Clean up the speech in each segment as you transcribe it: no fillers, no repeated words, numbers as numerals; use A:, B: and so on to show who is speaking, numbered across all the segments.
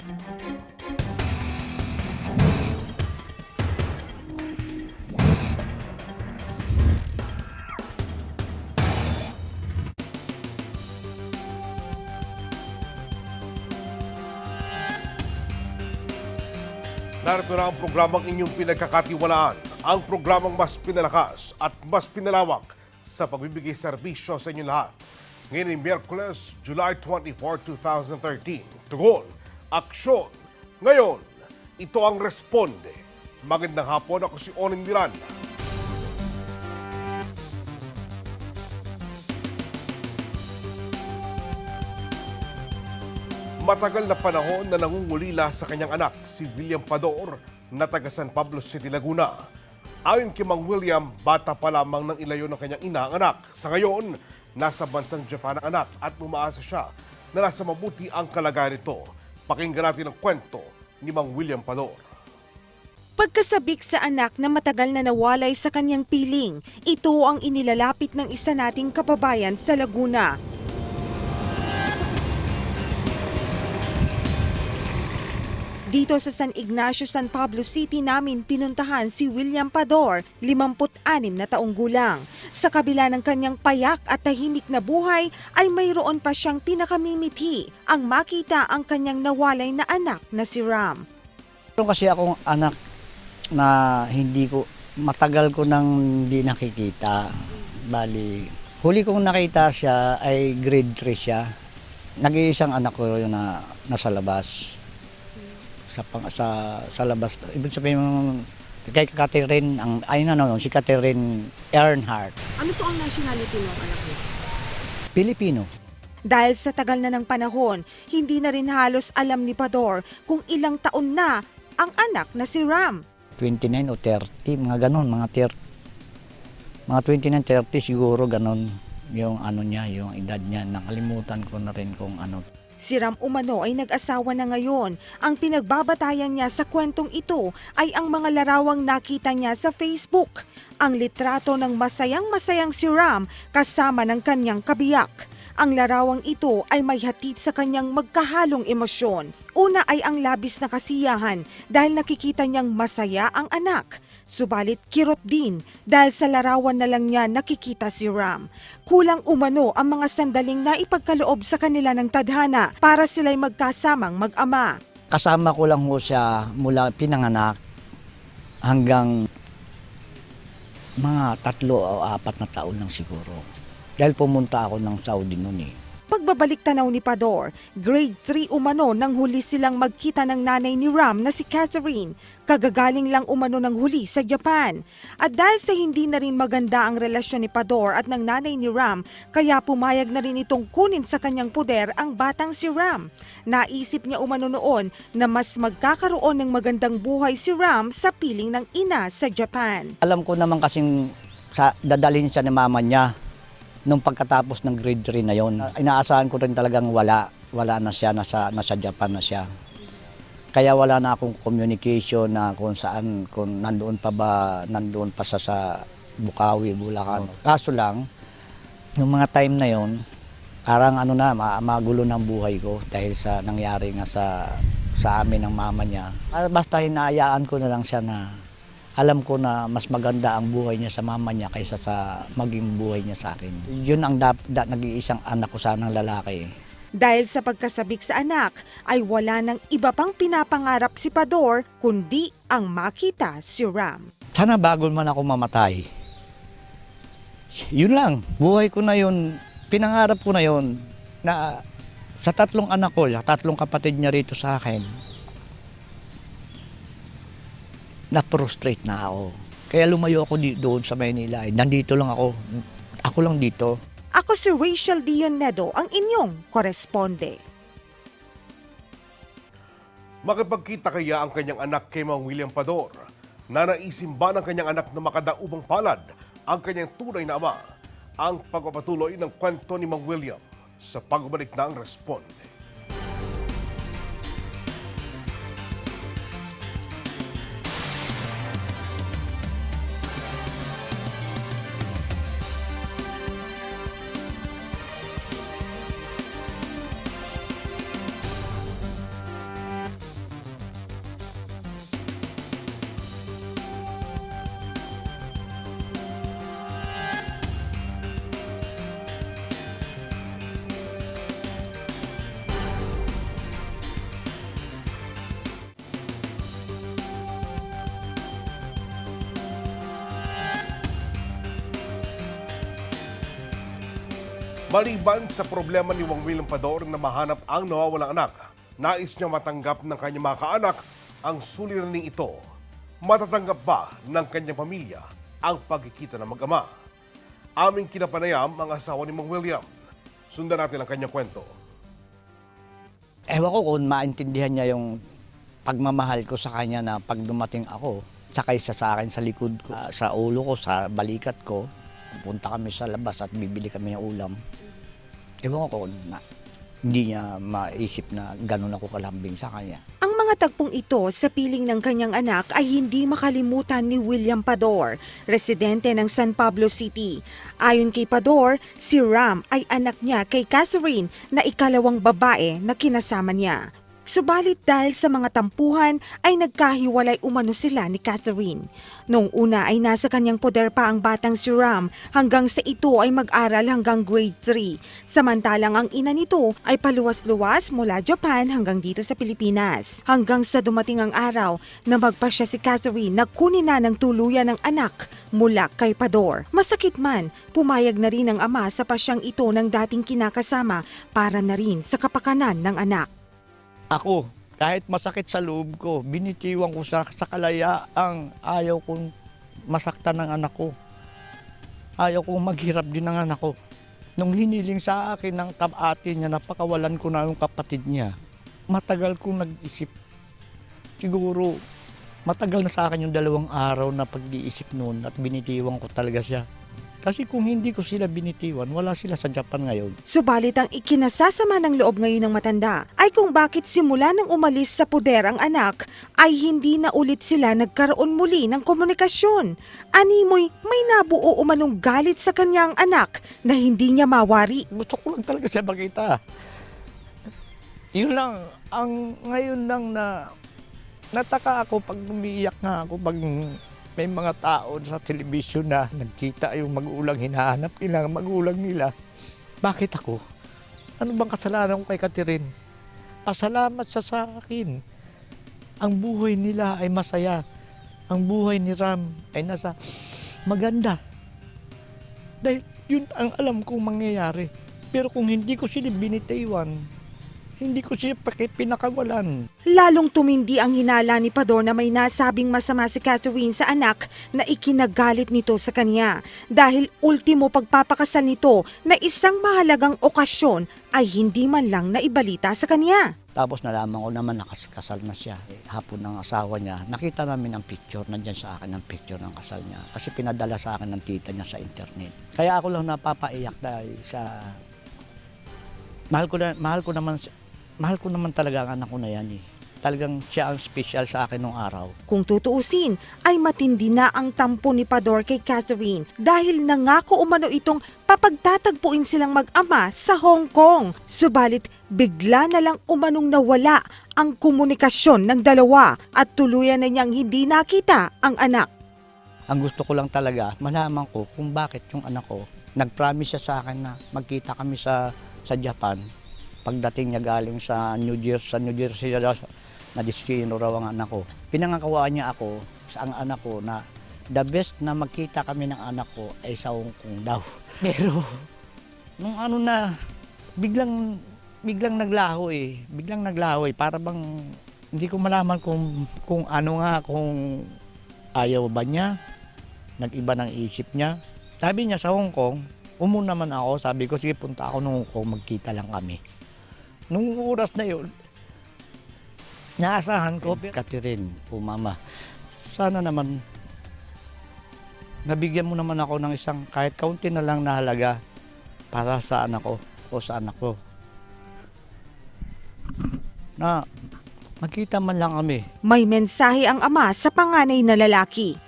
A: Narito na ang programang inyong pinagkakatiwalaan, ang programang mas pinalakas at mas pinalawak sa pagbibigay serbisyo sa inyong lahat. Ngayon ay Miyerkules, July 24, 2013. Tugon, aksyon. Ngayon, ito ang Responde. Magandang hapon, ako si Onin Miranda. Matagal na panahon na nangungulila sa kanyang anak, si William Pador, na taga San Pablo City, Laguna. Ayon kay Mang William, bata pa lamang nang ilayo ng kanyang ina ang anak. Sa ngayon, nasa bansang Japan ang anak at umaasa siya na nasa mabuti ang kalagayan nito. Pakinggan natin ang kwento ni Mang William Pador.
B: Pagkasabik sa anak na matagal na nawalay sa kanyang piling, ito ang inilalapit ng isa nating kababayan sa Laguna. Dito sa San Ignacio, San Pablo City namin pinuntahan si William Pador, 56 na taong gulang. Sa kabila ng kanyang payak at tahimik na buhay ay mayroon pa siyang pinakamimiti ang makita ang kanyang nawalay na anak na si Ram.
C: Meron kasi akong anak na matagal ko nang hindi nakikita. Bali, huli kong nakita siya ay grade 3 siya. Nag-iisang anak ko yun na nasa labas. Sa labas. Ibig sabihin kay Catherine, si Catherine Earnhardt.
B: Ano to ang nationality ng anak niya?
C: Pilipino.
B: Dahil sa tagal na ng panahon, hindi na rin halos alam ni Pador kung ilang taon na ang anak na si Ram.
C: 29 o 30, mga ganon, mga 29, 30 siguro ganon yung yung edad niya. Nakalimutan ko na rin kung ano.
B: Si Ram umano ay nag-asawa na ngayon. Ang pinagbabatayan niya sa kwentong ito ay ang mga larawang nakita niya sa Facebook. Ang litrato ng masayang-masayang si Ram kasama ng kanyang kabiyak. Ang larawang ito ay may hatid sa kanyang magkahalong emosyon. Una ay ang labis na kasiyahan dahil nakikita niyang masaya ang anak. Subalit kirot din dahil sa larawan na lang niya nakikita si Ram. Kulang umano ang mga sandaling naipagkaloob sa kanila ng tadhana para sila'y magkasamang mag-ama.
C: Kasama ko lang ho siya mula pinanganak hanggang mga 3 o 4 na taon lang siguro. Dahil pumunta ako ng Saudi noon eh.
B: Pagbabalik tanaw ni Pador, grade 3 umano nang huli silang magkita ng nanay ni Ram na si Catherine. Kagagaling lang umano ng huli sa Japan. At dahil sa hindi na rin maganda ang relasyon ni Pador at ng nanay ni Ram, kaya pumayag na rin itong kunin sa kanyang poder ang batang si Ram. Naisip niya umano noon na mas magkakaroon ng magandang buhay si Ram sa piling ng ina sa Japan.
C: Alam ko naman kasing dadalhin siya ni mama niya nung pagkatapos ng grade 3 na yon. Inaasahan ko rin talagang wala na siya, nasa Japan na siya. Kaya wala na akong communication na kung nandoon pa sa Bukawi, Bulacan. Kaso lang, nung mga time na yon, parang magulo ng buhay ko dahil sa nangyari nga sa amin ng mama niya. Basta hinayaan ko na lang siya na alam ko na mas maganda ang buhay niya sa mama niya kaysa sa maging buhay niya sa akin. Yun ang nag-iisang anak ko sanang lalaki.
B: Dahil sa pagkasabik sa anak, ay wala nang iba pang pinapangarap si Pador kundi ang makita si Ram.
C: Sana bago man ako mamatay. Yun lang, buhay ko na yun, pinangarap ko na yun, na sa 3 anak ko, sa 3 kapatid niya rito sa akin, na-frustrate na ako. Kaya lumayo ako doon sa Maynila. Nandito lang ako. Ako lang dito.
B: Ako si Rachel Dionedo, ang inyong koresponde.
A: Makipagkita kaya ang kanyang anak kay Mang William Pador? Nanaisin ba ng kanyang anak na makadaubang palad ang kanyang tunay na ama? Ang pagpapatuloy ng kwento ni Mang William sa pagbalik ng Responde. Maliban sa problema ni Mang William Pador na mahanap ang nawawalang anak, nais niya matanggap ng kanyang mga kaanak ang suliraning ito. Matatanggap ba ng kanyang pamilya ang pagkikita ng mag-ama? Aming kinapanayam ang asawa ni Mang William. Sundan natin ang kanyang kwento.
C: Ewan ko kung maintindihan niya yung pagmamahal ko sa kanya na pag dumating ako, sakay siya sa akin sa likod ko, sa ulo ko, sa balikat ko, pupunta kami sa labas at bibili kami ng ulam. Ewan ko kung hindi niya maisip na ganun ako kalambing sa kanya.
B: Ang mga tagpong ito sa piling ng kanyang anak ay hindi makalimutan ni William Pador, residente ng San Pablo City. Ayon kay Pador, si Ram ay anak niya kay Catherine na ikalawang babae na kinasama niya. Subalit dahil sa mga tampuhan ay nagkahiwalay umano sila ni Catherine. Noong una ay nasa kanyang poder pa ang batang si Ram hanggang sa ito ay mag-aral hanggang grade 3. Samantalang ang ina nito ay paluwas-luwas mula Japan hanggang dito sa Pilipinas. Hanggang sa dumating ang araw na magpasya si Catherine na kunin na ng tuluyan ng anak mula kay Pador. Masakit man, pumayag na rin ang ama sa pasyang ito ng dating kinakasama para na rin sa kapakanan ng anak.
C: Ako, kahit masakit sa loob ko, binitiwan ko sa kalayaang ayaw kong masaktan ng anak ko. Ayaw kong maghirap din ng anak ko. Nung hiniling sa akin ng kapatid niya, napakawalan ko na yung kapatid niya. Matagal kong nag-isip. Siguro, matagal na sa akin yung 2 araw na pag-iisip noon at binitiwan ko talaga siya. Kasi kung hindi ko sila binitiwan, wala sila sa Japan ngayon.
B: Subalit ang ikinasasama ng loob ngayon ng matanda ay kung bakit simula nang umalis sa puder ang anak ay hindi na ulit sila nagkaroon muli ng komunikasyon. Animoy may nabuo umanong galit sa kanyang anak na hindi niya mawari.
C: Gusto ko lang talaga siya makita. Yun lang, ang ngayon lang na nataka ako pag umiiyak nga ako pag may mga tao sa telebisyon na nagkita yung magulang, hinahanap nila ang magulang nila. Bakit ako? Ano bang kasalanan ko kay Catherine? Pasalamat siya sa akin. Ang buhay nila ay masaya. Ang buhay ni Ram ay nasa maganda. Dahil yun ang alam kong mangyayari. Pero kung hindi ko sila binitiwan, hindi ko siya pinakawalan.
B: Lalong tumindi ang hinala ni Pador na may nasabing masama si Catherine sa anak na ikinagalit nito sa kanya. Dahil ultimo pagpapakasal nito na isang mahalagang okasyon ay hindi man lang naibalita sa kanya.
C: Tapos nalaman ko naman nakasal na siya. Hapon ng asawa niya, nakita namin ang picture, nandyan sa akin ang picture ng kasal niya. Kasi pinadala sa akin ng tita niya sa internet. Kaya ako lang napapaiyak dahil sa... Mahal ko naman talaga ang anak ko na yan eh. Talagang siya ang special sa akin nung araw.
B: Kung tutuusin, ay matindi na ang tampo ni Pador kay Catherine dahil nangako umano itong papagtatagpuin silang mag-ama sa Hong Kong. Subalit bigla na lang umanong nawala ang komunikasyon ng dalawa at tuluyan na niyang hindi nakita ang anak.
C: Ang gusto ko lang talaga, malaman ko kung bakit yung anak ko, nag-promise siya sa akin na magkita kami sa Japan. Pagdating niya galing sa New Jersey na destino raw ang anak ko. Pinangakawaan niya ako sa ang anak ko na the best na magkita kami ng anak ko ay sa Hong Kong daw. Pero nung ano na, biglang naglaho eh. Biglang naglaho eh. Para bang hindi ko malaman kung ano nga, kung ayaw ba niya, nag-iba ng isip niya. Sabi niya sa Hong Kong, naman ako, sabi ko, sige punta ako ng Hong Kong, magkita lang kami. Nung oras na yun, naasahan ko, Catherine, mama, sana naman, nabigyan mo naman ako ng isang kahit kaunti na lang na halaga para sa anak ko o sa anak ko. Na magkita man lang kami.
B: May mensahe ang ama sa panganay na lalaki.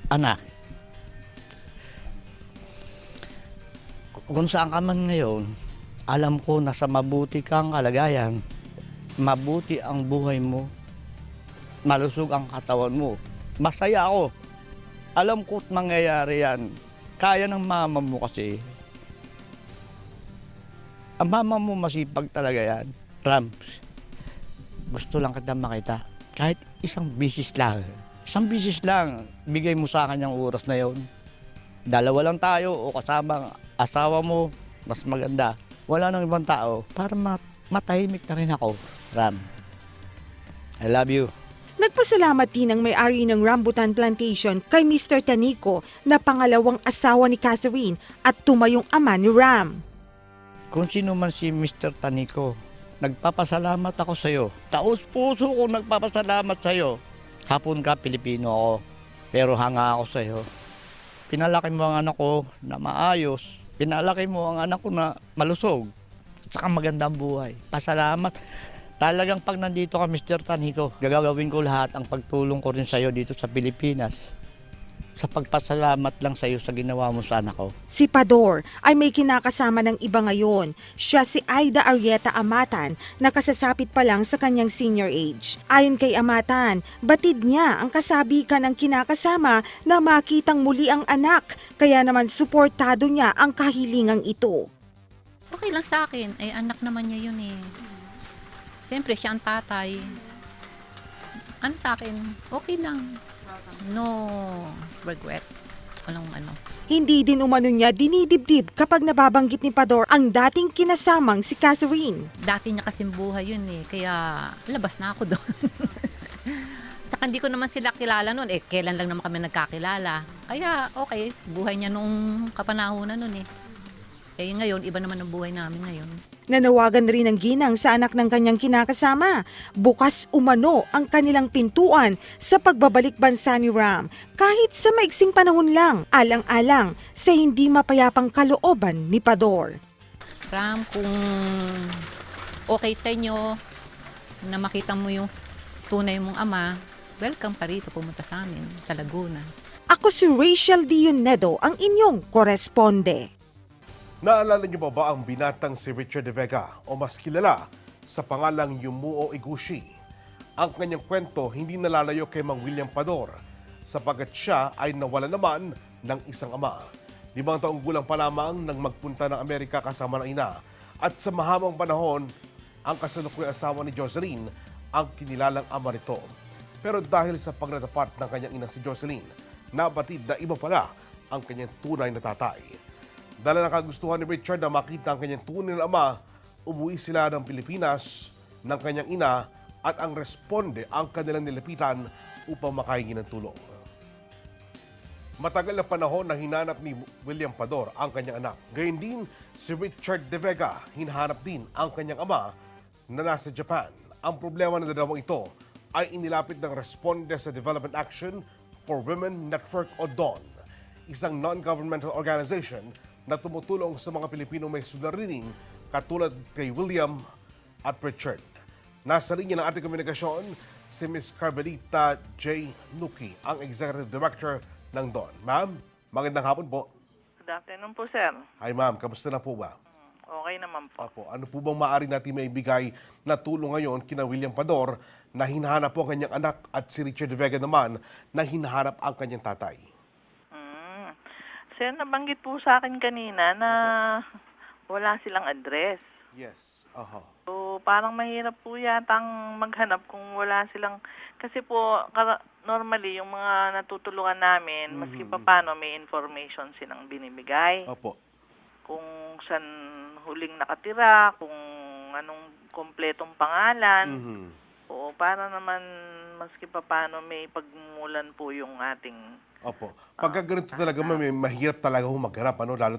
C: Anak, kung saan ka man ngayon, alam ko na sa mabuti kang kalagayan, mabuti ang buhay mo, malusog ang katawan mo. Masaya ako. Alam ko't mangyayari yan. Kaya ng mama mo kasi. Ang mama mo masipag talaga yan. Ram, gusto lang kita makita. Kahit isang bisis lang. Isang bisis lang, bigay mo sa akin yung oras na yon. 2 lang tayo o kasama ang asawa mo, mas maganda. Wala nang ibang tao para matahimik na rin ako. Ram, I love you.
B: Nagpasalamat din ang may-ari ng Rambutan Plantation kay Mr. Tanico na pangalawang asawa ni Catherine at tumayong ama ni Ram.
C: Kung sino man si Mr. Tanico, nagpapasalamat ako sa iyo. Taos puso ko nagpapasalamat sa iyo. Hapon ka, Pilipino ako, pero hanga ako sa iyo. Pinalaki mo ang anak ko na maayos. Pinalaki mo ang anak ko na malusog. At saka magandang buhay. Pasalamat. Talagang pag nandito ka, Mr. Tanico, gagawin ko lahat ang pagtulong ko rin sa iyo dito sa Pilipinas. Sa pagpasalamat lang sa iyo sa ginawa mo sa anak ko.
B: Si Pador ay may kinakasama ng iba ngayon. Siya si Aida Arieta Amatan na kasasapit pa lang sa kanyang senior age. Ayon kay Amatan, batid niya ang kasabikan ng kinakasama na makitang muli ang anak. Kaya naman suportado niya ang kahilingang ito.
D: Okay lang sa akin. Eh, anak naman niya yun eh. Siyempre, siya ang tatay. Ano sa akin? Okay lang. No regret. Walang ano.
B: Hindi din umano niya dinidibdib kapag nababanggit ni Pador ang dating kinasamang si Catherine.
D: Dati niya kasing buhay yun eh. Kaya labas na ako doon. Tsaka hindi ko naman sila kilala noon. Eh, kailan lang naman kami nagkakilala. Kaya okay, buhay niya nung kapanahunan noon eh. Eh ngayon, iba naman ang buhay namin ngayon.
B: Nanawagan rin ng ginang sa anak ng kanyang kinakasama. Bukas umano ang kanilang pintuan sa pagbabalik bansa ni Ram kahit sa maiksing panahon lang, alang-alang sa hindi mapayapang kalooban ni Pador.
D: Ram, kung okay sa inyo na makita mo yung tunay mong ama, welcome pa rito pumunta sa amin sa Laguna.
B: Ako si Rachel Dionedo, ang inyong koresponde.
A: Naalala niyo ba ang binatang si Richard De Vega o mas kilala sa pangalang Yumuo Iguchi? Ang kanyang kwento hindi nalalayo kay Mang William Pador sapagkat siya ay nawala naman ng isang ama. 5 taong gulang pa lamang nang magpunta ng Amerika kasama ng ina at sa mahabang panahon ang kasalukuyang asawa ni Jocelyn ang kinilalang ama nito. Pero dahil sa pagnatapat ng kanyang ina si Jocelyn, nabatid na iba pala ang kanyang tunay na tatay. Dahil na kagustuhan ni Richard na makita ang kanyang tunay na ama, umuwi sila ng Pilipinas ng kanyang ina at ang responde ang kanilang nilapitan upang makahingi ng tulong. Matagal na panahon na hinanap ni William Pador ang kanyang anak. Gayun din si Richard De Vega, hinahanap din ang kanyang ama na nasa Japan. Ang problema ng dalawang ito ay inilapit ng Responde sa Development Action for Women Network o DAWN, isang non-governmental organization na tumutulong sa mga Pilipino may suliranin katulad kay William at Richard. Nasa linya ng ating komunikasyon si Ms. Carmelita J. Nuki, ang Executive Director ng DAWN. Ma'am, magandang hapon po.
E: Good afternoon po, sir.
A: Hi ma'am, kamusta na po ba?
E: Okay naman po.
A: Apo, ano po bang maaari natin maibigay na tulong ngayon kina William Pador na hinahanap po ang kanyang anak at si Richard De Vega naman na hinahanap ang kanyang tatay?
E: Sir, nabanggit po sa akin kanina na wala silang address.
A: Yes.
E: So, parang mahirap po yatang maghanap kung wala silang... Kasi po, normally, yung mga natutulungan namin, maski pa paano, may information silang binibigay.
A: Opo.
E: Kung saan huling nakatira, kung anong kompletong pangalan. Oo, para naman, maski pa paano, may pagmulan po yung ating...
A: Opo. Pagka ganito talaga, mahirap talaga maghanap, ano? Lalo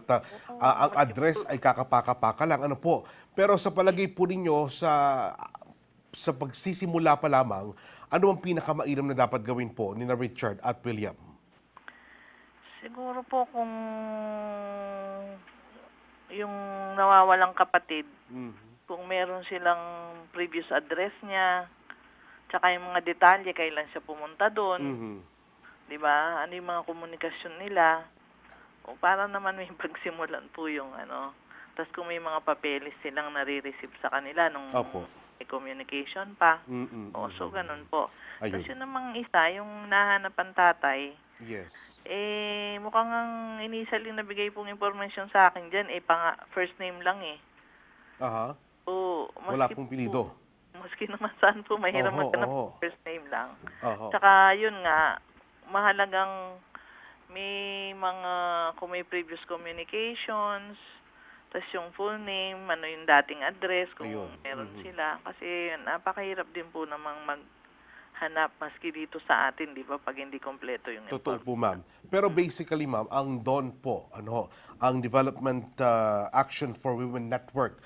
A: ang address ay kakapaka-paka lang, ano po. Pero sa palagay po ninyo, sa pagsisimula pa lamang, ano ang pinakamainam na dapat gawin po ni Richard at William?
E: Siguro po kung yung nawawalang kapatid, kung meron silang previous address niya, tsaka yung mga detalye, kailan siya pumunta doon, di ba? Ano yung mga komunikasyon nila, o para naman may pagsimulan po yung ano. Tapos kung may mga papeles silang nare-receive sa kanila nung may communication pa, so ganun po. Tapos yun namang isa, yung nahanap ang tatay,
A: yes.
E: Mukhang ang initially nabigay pong information sa akin dyan, first name lang eh.
A: Aha.
E: So,
A: Wala pong pilido.
E: Maski naman saan po, mahirap maghanap first name lang.
A: Oho.
E: Tsaka yun nga, mahalagang kung may previous communications, tas yung full name, ano yung dating address, kung
A: Ayun.
E: meron sila. Kasi napakahirap din po namang maghanap maski dito sa atin, di ba, pag hindi kompleto yung
A: Totoo po, ma'am. Pero basically, ma'am, ang DON po, ang Development Action for Women Network,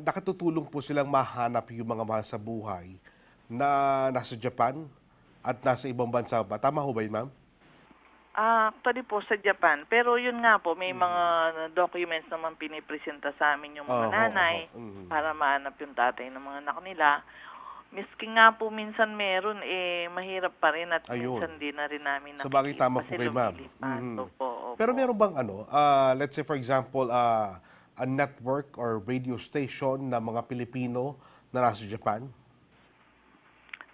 A: nakatutulong po silang mahanap yung mga mahal sa buhay na nasa Japan at nasa ibang bansa ba? Tama ho ba yun, ma'am?
E: Actually po sa Japan. Pero yun nga po, may mga documents naman pinipresenta sa amin yung mga nanay para mahanap yung tatay ng mga anak nila. Miski nga po minsan meron, mahirap pa rin at
A: Ayun.
E: minsan di na rin namin
A: Sa bagay, tama po
E: kasi
A: kay ma'am.
E: lumilipat. Opo.
A: Pero meron bang let's say for example, a network or radio station na mga Pilipino na nasa Japan?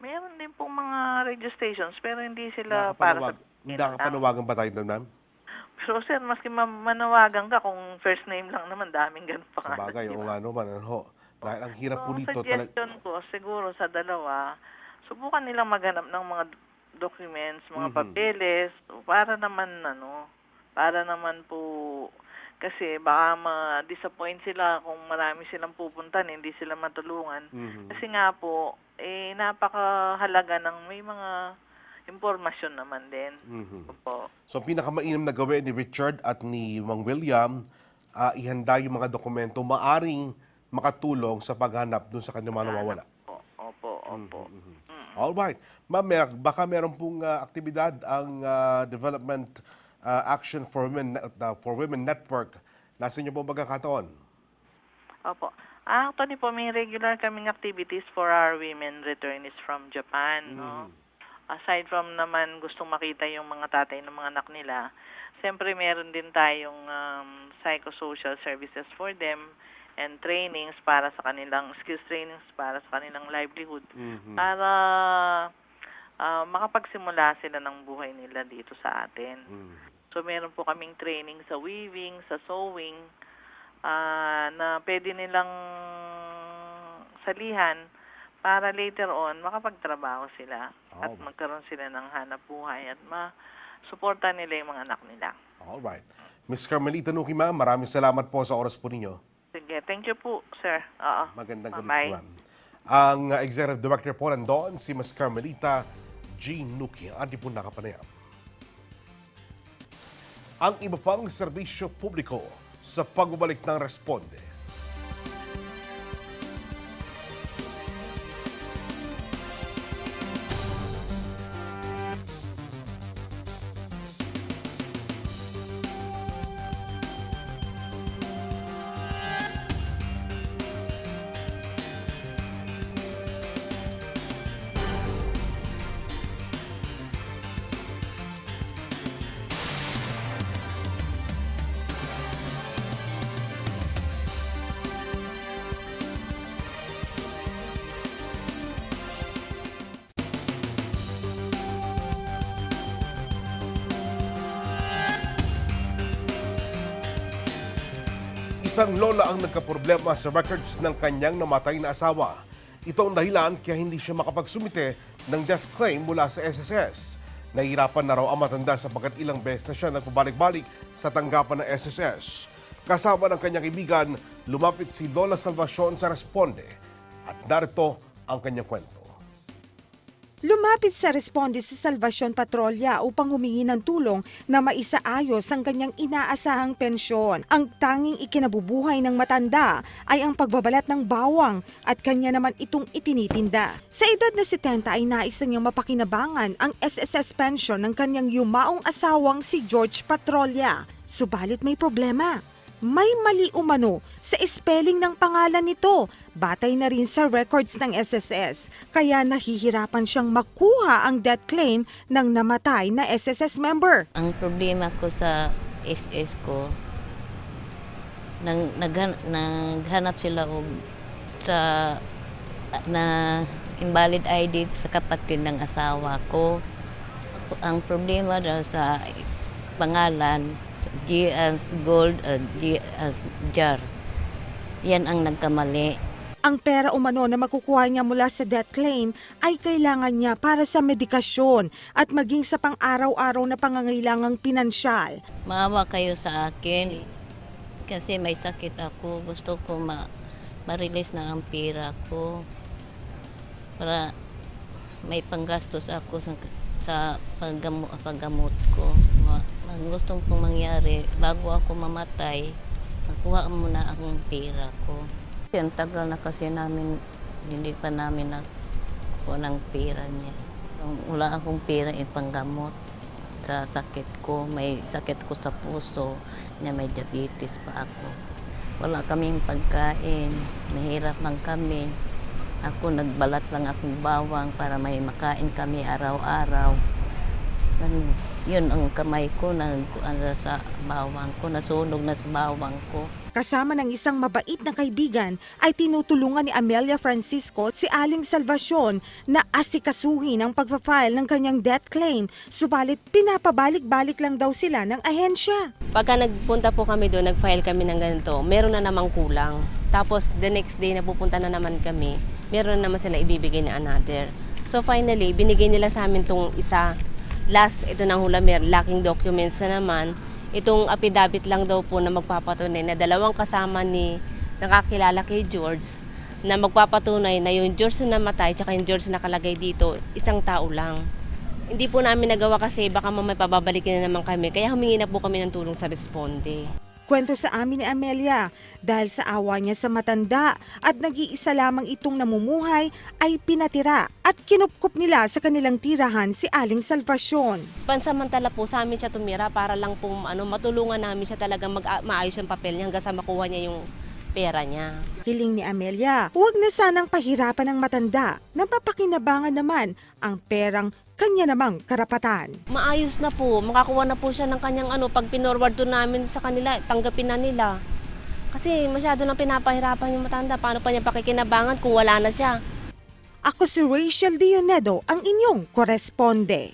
E: Meron din pong mga radio stations pero hindi sila para sa
A: Nakapanawagan ba tayo doon, ma'am?
E: Pero sir, maski manawagan ka kung first name lang naman, daming ganun pa
A: Sa bagay, oo nga naman. Dahil ang hirap po dito.
E: Suggestion ko, siguro sa dalawa, subukan nilang maghanap ng mga documents, mga papeles, para naman po, kasi baka ma-disappoint sila kung marami silang pupuntan, hindi sila matulungan. Kasi nga po, napakahalaga ng may mga impormasyon naman din. Opo.
A: So, ang pinakamainam na gawin ni Richard at ni Mang William, ihanda yung mga dokumento maaring makatulong sa paghanap dun sa kanyang mga nawawala.
E: Opo.
A: Alright. Ma'am, baka meron pong aktibidad ang Development Action for Women Network. Nasa inyo po pagkakataon?
E: Opo. Actually po, may regular kaming activities for our women returnees from Japan, no? Aside from naman gustong makita yung mga tatay ng mga anak nila, siyempre meron din tayong psychosocial services for them and trainings para sa kanilang skills trainings para sa kanilang livelihood para makapagsimula sila ng buhay nila dito sa atin. So meron po kaming training sa weaving, sa sewing, na pwede nilang salihan para later on makapagtrabaho sila at magkaroon sila ng hanap buhay at masuporta nila yung mga anak nila.
A: Alright. Ms. Carmelita Nuki, ma'am, maraming salamat po sa oras po ninyo.
E: Sige, thank you po, sir. Oo.
A: Magandang gabi
E: Bye-bye.
A: po, ma'am. Ang Executive Director po nandoon, si Ms. Carmelita G. Nuki, ang ating po nakapanayam. Ang iba pang serbisyo publiko sa pagbabalik ng Responde. Isang lola ang nagkaproblema sa records ng kanyang namatay na asawa. Ito ang dahilan kaya hindi siya makapagsumite ng death claim mula sa SSS. Nahihirapan na raw ang matanda sapagkat ilang beses na siya nagpabalik-balik sa tanggapan ng SSS. Kasama ng kanyang kaibigan, lumapit si Lola Salvacion sa Responde. At narito ang kanyang kwento.
B: Lumapit sa Responde si Salvacion Patrolya upang humingi ng tulong na maisaayos ang kanyang inaasahang pensyon. Ang tanging ikinabubuhay ng matanda ay ang pagbabalat ng bawang at kanya naman itong itinitinda. Sa edad na 70 ay nais na niyang mapakinabangan ang SSS pension ng kanyang yumaong asawang si George Patrolya. Subalit may problema. May mali umano sa spelling ng pangalan nito, batay na rin sa records ng SSS. Kaya nahihirapan siyang makuha ang death claim ng namatay na SSS member.
F: Ang problema ko sa SS ko, naghanap sila og sa na invalid ID sa kapatid ng asawa ko. Ang problema daw sa pangalan, G as gold, G as jar. Yan ang nagkamali.
B: Ang pera umano na makukuha niya mula sa death claim ay kailangan niya para sa medikasyon at maging sa pang-araw-araw na pangangailangang pinansyal.
F: Maawa kayo sa akin. Kasi may sakit ako. Gusto ko ma-release na ang pera ko. Para may panggastos ako sa paggamot ko. Ang gusto kong mangyari, bago ako mamatay, nakuha mo na akong pera ko. Kasi ang tagal na kasi namin, hindi pa namin nakuha ng pera niya. Wala akong pera ipanggamot sa sakit ko. May sakit ko sa puso, niya may diabetes pa ako. Wala kaming pagkain, mahirap lang kami. Ako nagbalat lang akong bawang para may makain kami araw-araw. Yun ang kamay ko sa bawang ko, nasunog na sa bawang ko.
B: Kasama ng isang mabait na kaibigan ay tinutulungan ni Amelia Francisco si Aling Salvacion na asikasuhin ang pagpa-file ng kanyang death claim. Subalit pinapabalik-balik lang daw sila ng ahensya.
G: Pagka nagpunta po kami doon, nag-file kami ng ganito, meron na namang kulang. Tapos the next day na pupunta na naman kami, meron na naman sila ibibigay na another. So finally, binigay nila sa amin tong isa. Last, ito ng hulamer, lacking documents na naman. Itong affidavit lang daw po na magpapatunay na dalawang kasama ni nakakilala kay George na magpapatunay na yung George na namatay tsaka yung George na nakalagay dito, isang tao lang. Hindi po namin nagawa kasi baka mamay pababalikin na naman kami, kaya humingi na po kami ng tulong sa responde.
B: Kwento sa amin ni Amelia, dahil sa awa niya sa matanda at nag-iisa lamang itong namumuhay ay pinatira at kinupkup nila sa kanilang tirahan si Aling Salvacion.
G: Pansamantala po sa amin siya tumira para lang po matulungan namin siya talaga maayos yung papel niya hanggang sa makuha niya yung pera niya.
B: Hiling ni Amelia, huwag na sanang pahirapan ng matanda na mapakinabangan naman ang perang kanya namang karapatan.
G: Maayos na po, makakuha na po siya ng kanyang pag pinorward to namin sa kanila, tanggapin na nila. Kasi masyado nang pinapahirapan yung matanda, paano pa niya pakikinabangan kung wala na siya?
B: Ako si Rachel Dionedo, ang inyong koresponde.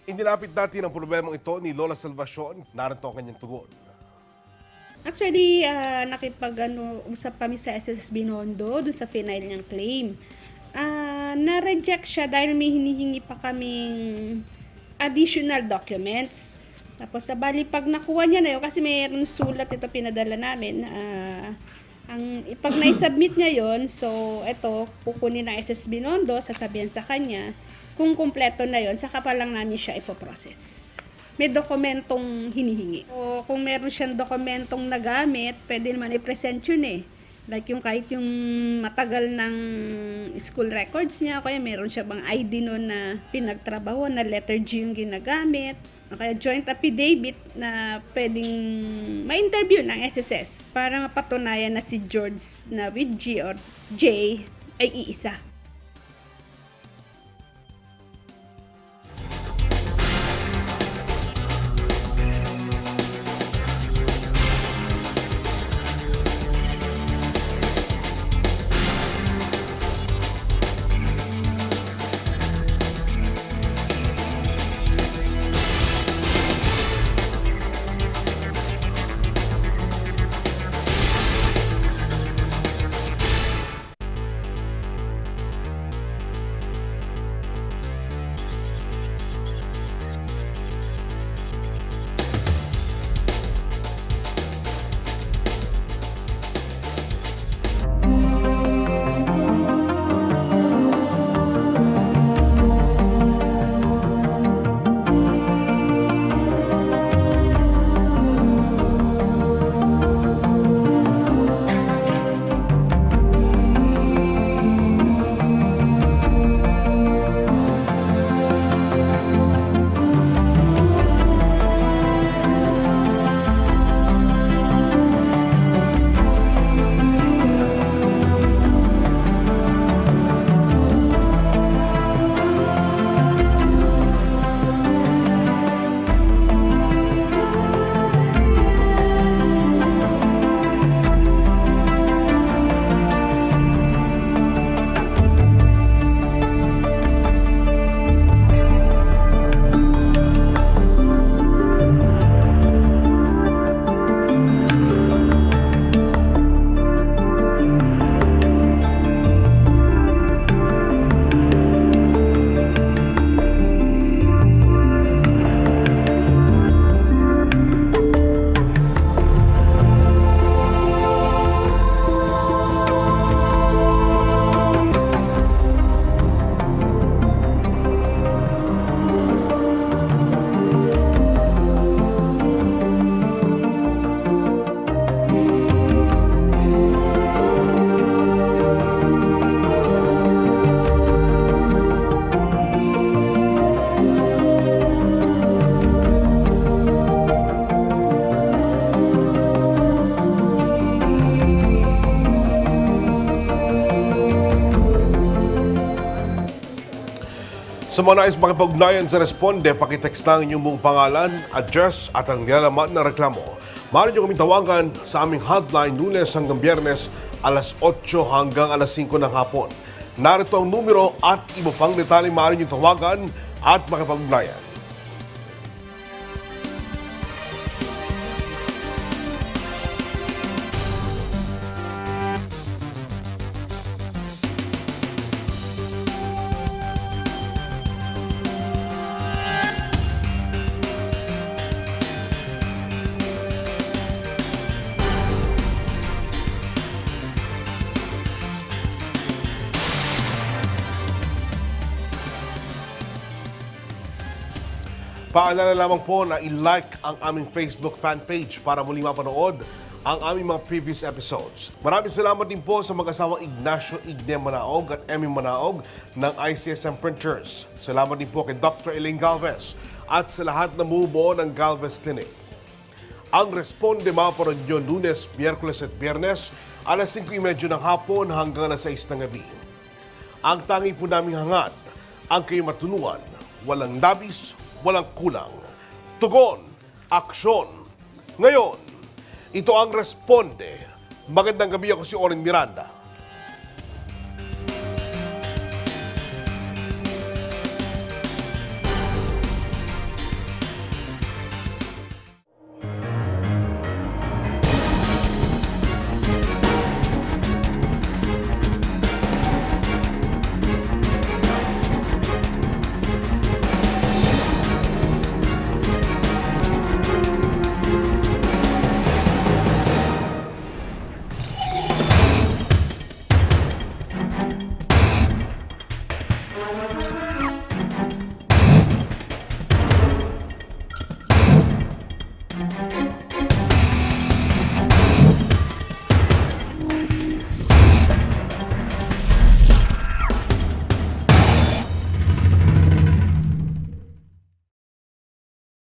A: Inilapit natin ang problemang ito ni Lola Salvacion. Narito ang kanyang tugon.
H: Actually, usap kami sa SSS Binondo doon sa final niyang claim. Na-reject siya dahil may hinihingi pa kaming additional documents. Tapos bali pag nakuha niya na yun, kasi mayroon sulat ito pinadala namin, pag na-submit niya yon, so ito, kukunin ng SS Binondo, sasabihan sa kanya, kung kumpleto na yon, saka pa lang namin siya ipoprocess. May dokumentong hinihingi. O kung meron siyang dokumentong nagamit, pwede naman i-present yun eh. Like kahit yung matagal ng school records niya, kaya meron siya bang ID noon na pinagtrabaho, na letter G yung ginagamit, o kaya joint affidavit na pwedeng ma-interview ng SSS para mapatunayan na si George na with G or J ay iisa.
A: Sa mga nais makipag-ugnayan sa Responde, pakitext lang inyong buong pangalan, address at ang nilalaman na reklamo. Maaari nyo kami tawagan sa aming hotline Lunes hanggang Biyernes alas 8 hanggang alas 5 ng hapon. Narito ang numero at iba pang detalye maaari nyo tawagan at makipag-ugnayan. Paalala lamang po na i-like ang aming Facebook fan page para muli mapanood ang aming mga previous episodes. Maraming salamat din po sa mag-asawang Ignacio Igne Manaog at Emmy Manaog ng ICSM Printers. Salamat din po kay Dr. Elaine Galvez at sa lahat na bumubuo ng Galvez Clinic. Ang Responde maparoon nyo Lunes, Miyerkules at Biyernes alas 5:30 ng hapon hanggang alas 6 ng gabi. Ang tangi po naming hangad, ang kayo matulungan, walang labis, walang kulang. Tugon, aksyon. Ngayon, ito ang Responde. Magandang gabi, ako si Oren Miranda.